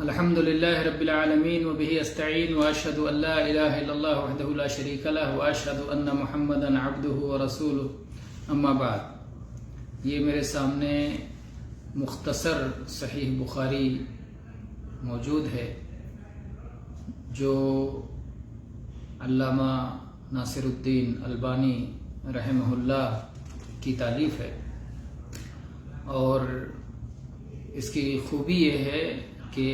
الحمد لله رب العالمين وبه استعين واشهد ان لا اله الا الله وحده لا شريك له واشهد ان محمدا عبده ورسوله اما بعد. یہ میرے سامنے مختصر صحیح بخاری موجود ہے جو علامہ ناصر الدین البانی رحمہ اللہ کی تالیف ہے، اور اس کی خوبی یہ ہے کہ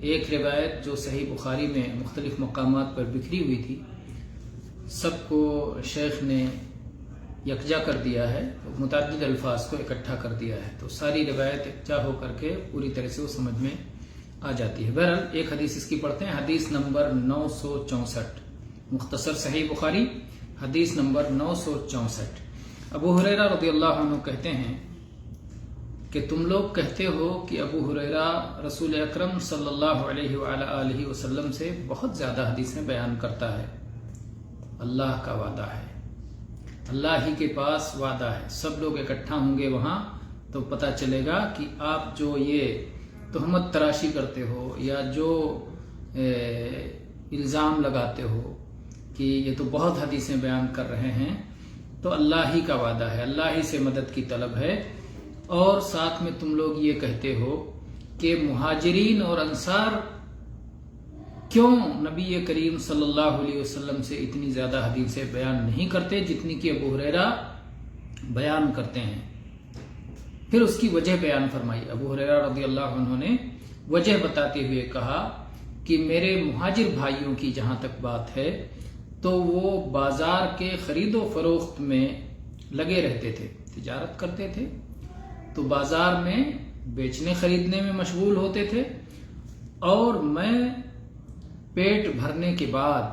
ایک روایت جو صحیح بخاری میں مختلف مقامات پر بکھری ہوئی تھی، سب کو شیخ نے یکجا کر دیا ہے، متعدد الفاظ کو اکٹھا کر دیا ہے، تو ساری روایت یکجا ہو کر کے پوری طرح سے وہ سمجھ میں آ جاتی ہے. بہرحال ایک حدیث اس کی پڑھتے ہیں. حدیث نمبر 964، مختصر صحیح بخاری حدیث نمبر 964. ابو ہریرہ رضی اللہ عنہ کہتے ہیں کہ تم لوگ کہتے ہو کہ ابو ہریرہ رسول اکرم صلی اللہ علیہ وآلہ وسلم سے بہت زیادہ حدیثیں بیان کرتا ہے. اللہ کا وعدہ ہے، اللہ ہی کے پاس وعدہ ہے، سب لوگ اکٹھا ہوں گے وہاں تو پتہ چلے گا کہ آپ جو یہ تہمت تراشی کرتے ہو یا جو الزام لگاتے ہو کہ یہ تو بہت حدیثیں بیان کر رہے ہیں، تو اللہ ہی کا وعدہ ہے، اللہ ہی سے مدد کی طلب ہے. اور ساتھ میں تم لوگ یہ کہتے ہو کہ مہاجرین اور انصار کیوں نبی کریم صلی اللہ علیہ وسلم سے اتنی زیادہ حدیثیں بیان نہیں کرتے جتنی کہ ابو ہریرہ بیان کرتے ہیں. پھر اس کی وجہ بیان فرمائی. ابو ہریرہ رضی اللہ عنہ نے وجہ بتاتے ہوئے کہا کہ میرے مہاجر بھائیوں کی جہاں تک بات ہے تو وہ بازار کے خرید و فروخت میں لگے رہتے تھے، تجارت کرتے تھے، تو بازار میں بیچنے خریدنے میں مشغول ہوتے تھے، اور میں پیٹ بھرنے کے بعد،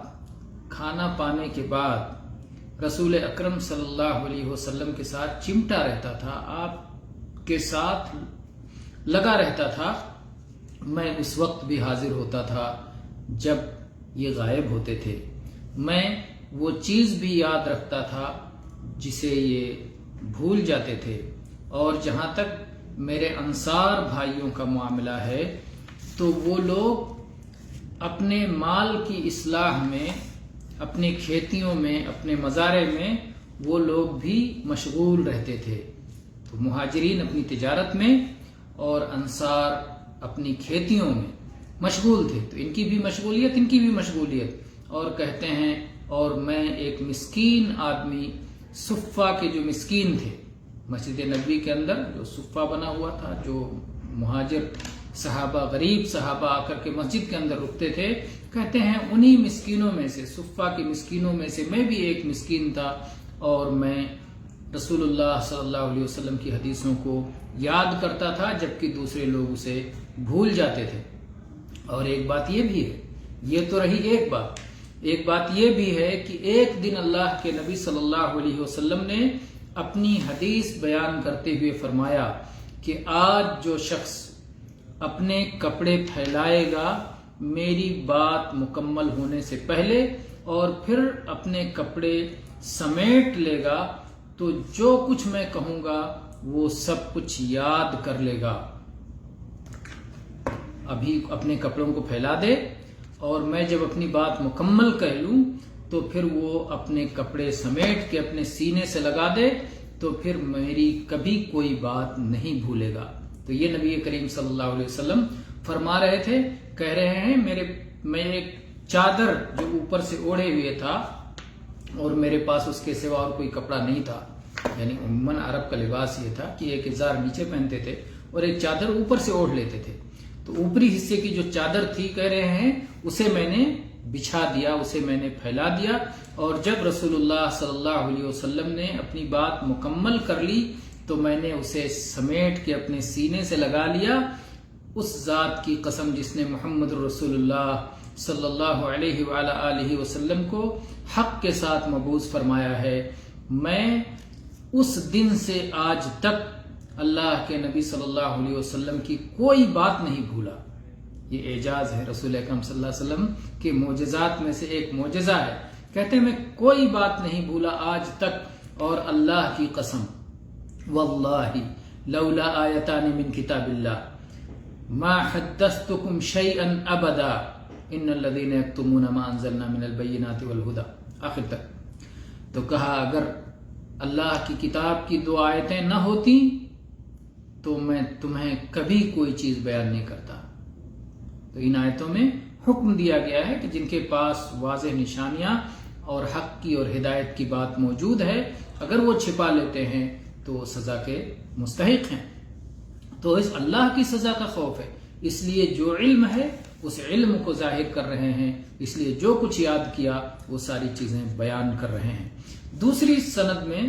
کھانا پانے کے بعد رسول اکرم صلی اللہ علیہ وسلم کے ساتھ چمٹا رہتا تھا، آپ کے ساتھ لگا رہتا تھا. میں اس وقت بھی حاضر ہوتا تھا جب یہ غائب ہوتے تھے. میں وہ چیز بھی یاد رکھتا تھا جسے یہ بھول جاتے تھے. اور جہاں تک میرے انصار بھائیوں کا معاملہ ہے تو وہ لوگ اپنے مال کی اصلاح میں، اپنے کھیتیوں میں، اپنے مزارع میں وہ لوگ بھی مشغول رہتے تھے. تو مہاجرین اپنی تجارت میں اور انصار اپنی کھیتیوں میں مشغول تھے، تو ان کی بھی مشغولیت، ان کی بھی مشغولیت. اور کہتے ہیں اور میں ایک مسکین آدمی، صفہ کے جو مسکین تھے، مسجد نبوی کے اندر جو صفہ بنا ہوا تھا، جو مہاجر صحابہ، غریب صحابہ آ کر کے مسجد کے اندر رکتے تھے، کہتے ہیں انہی مسکینوں میں سے، صفہ کے مسکینوں میں سے میں بھی ایک مسکین تھا، اور میں رسول اللہ صلی اللہ علیہ وسلم کی حدیثوں کو یاد کرتا تھا جبکہ دوسرے لوگ اسے بھول جاتے تھے. اور ایک بات یہ بھی ہے، یہ تو رہی ایک بات یہ بھی ہے کہ ایک دن اللہ کے نبی صلی اللہ علیہ وسلم نے اپنی حدیث بیان کرتے ہوئے فرمایا کہ آج جو شخص اپنے کپڑے پھیلائے گا میری بات مکمل ہونے سے پہلے، اور پھر اپنے کپڑے سمیٹ لے گا، تو جو کچھ میں کہوں گا وہ سب کچھ یاد کر لے گا. ابھی اپنے کپڑوں کو پھیلا دے، اور میں جب اپنی بات مکمل کہہ لوں تو پھر وہ اپنے کپڑے سمیٹ کے اپنے سینے سے لگا دے، تو پھر میری کبھی کوئی بات نہیں بھولے گا. تو یہ نبی کریم صلی اللہ علیہ وسلم فرما رہے تھے، کہہ رہے ہیں میں ایک چادر جو اوپر سے اوڑھے ہوئے تھا، اور میرے پاس اس کے سوا اور کوئی کپڑا نہیں تھا. یعنی عموماً عرب کا لباس یہ تھا کہ ایک ازار نیچے پہنتے تھے اور ایک چادر اوپر سے اوڑھ لیتے تھے. تو اوپری حصے کی جو چادر تھی، کہہ رہے ہیں، اسے میں نے بچھا دیا، اسے میں نے پھیلا دیا. اور جب رسول اللہ صلی اللہ علیہ وسلم نے اپنی بات مکمل کر لی تو میں نے اسے سمیٹ کے اپنے سینے سے لگا لیا. اس ذات کی قسم جس نے محمد رسول اللہ صلی اللہ علیہ وآلہ وسلم کو حق کے ساتھ مبعوث فرمایا ہے، میں اس دن سے آج تک اللہ کے نبی صلی اللہ علیہ وسلم کی کوئی بات نہیں بھولا. یہ اعجاز ہے رسول اکرم صلی اللہ علیہ وسلم کے معجزات میں سے ایک معجزہ ہے. کہتے ہیں میں کوئی بات نہیں بھولا آج تک، اور اللہ کی قسم واللہ لولا آیتان من کتاب اللہ، ما حدثتکم شیئا ابدا ان الذین یکتمون ما انزلنا من البینات والہدی، آخر تک۔ تو کہا اگر اللہ کی کتاب کی 2 آیتیں نہ ہوتی تو میں تمہیں کبھی کوئی چیز بیان نہیں کرتا۔ تو ان آیتوں میں حکم دیا گیا ہے کہ جن کے پاس واضح نشانیاں اور حق کی اور ہدایت کی بات موجود ہے، اگر وہ چھپا لیتے ہیں تو وہ سزا کے مستحق ہیں۔ تو اس اللہ کی سزا کا خوف ہے، اس لیے جو علم ہے اس علم کو ظاہر کر رہے ہیں، اس لیے جو کچھ یاد کیا وہ ساری چیزیں بیان کر رہے ہیں۔ دوسری سند میں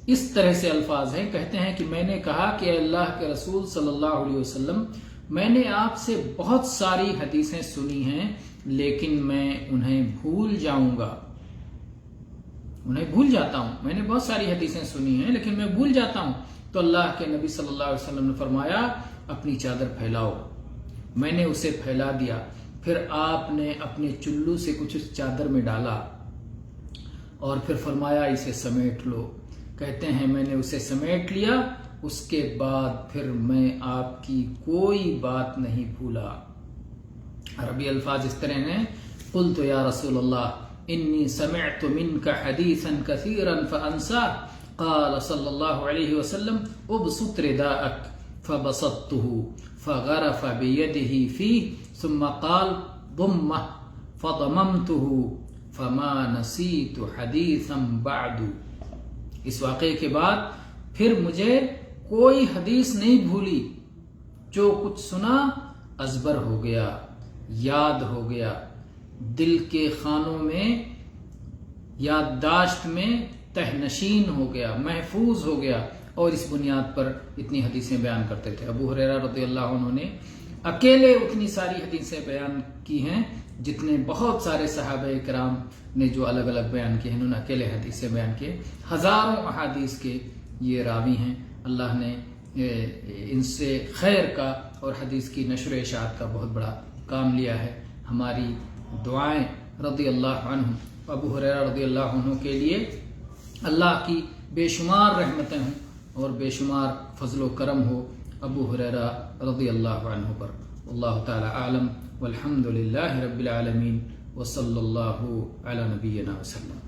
اس طرح سے الفاظ ہیں، کہتے ہیں کہ میں نے کہا کہ اے اللہ کے رسول صلی اللہ علیہ وسلم، میں نے آپ سے بہت ساری حدیثیں سنی ہیں لیکن میں انہیں بھول جاؤں گا، انہیں بھول جاتا ہوں۔ میں نے بہت ساری حدیثیں سنی ہیں لیکن میں بھول جاتا ہوں۔ تو اللہ کے نبی صلی اللہ علیہ وسلم نے فرمایا اپنی چادر پھیلاؤ۔ میں نے اسے پھیلا دیا، پھر آپ نے اپنے چلو سے کچھ اس چادر میں ڈالا اور پھر فرمایا اسے سمیٹ لو۔ کہتے ہیں میں نے اسے سمیٹ لیا، اس کے بعد پھر میں آپ کی کوئی بات نہیں بھولا۔ عربی الفاظ اس طرح ہیں، قلت یا رسول اللہ انی سمعت منک حدیثا کثیرا فانسا، قال صلی اللہ علیہ وسلم ابسط رداءک فبسطته فغرف بيده فيه ثم قال ضمه فضممته فما نسيت حديثا بعد۔ اس واقعے کے بعد پھر مجھے کوئی حدیث نہیں بھولی، جو کچھ سنا ازبر ہو گیا، یاد ہو گیا، دل کے خانوں میں یادداشت میں تہنشین ہو گیا، محفوظ ہو گیا، اور اس بنیاد پر اتنی حدیثیں بیان کرتے تھے۔ ابو ہریرہ رضی اللہ عنہ نے اکیلے اتنی ساری حدیثیں بیان کی ہیں جتنے بہت سارے صحابہ کرام نے جو الگ الگ بیان کیے ہیں، انہوں نے اکیلے حدیثیں بیان کیے۔ ہزاروں احادیث کے یہ راوی ہیں۔ اللہ نے ان سے خیر کا اور حدیث کی نشر و اشاعت کا بہت بڑا کام لیا ہے۔ ہماری دعائیں رضی اللہ عنہ، ابو ہریرہ رضی اللہ عنہ کے لیے اللہ کی بے شمار رحمتیں ہوں اور بے شمار فضل و کرم ہو ابو ہریرہ رضی اللہ عنہ پر۔ اللہ تعالی اعلم والحمد للہ رب العالمین وصلی اللہ علی نبینا وسلم۔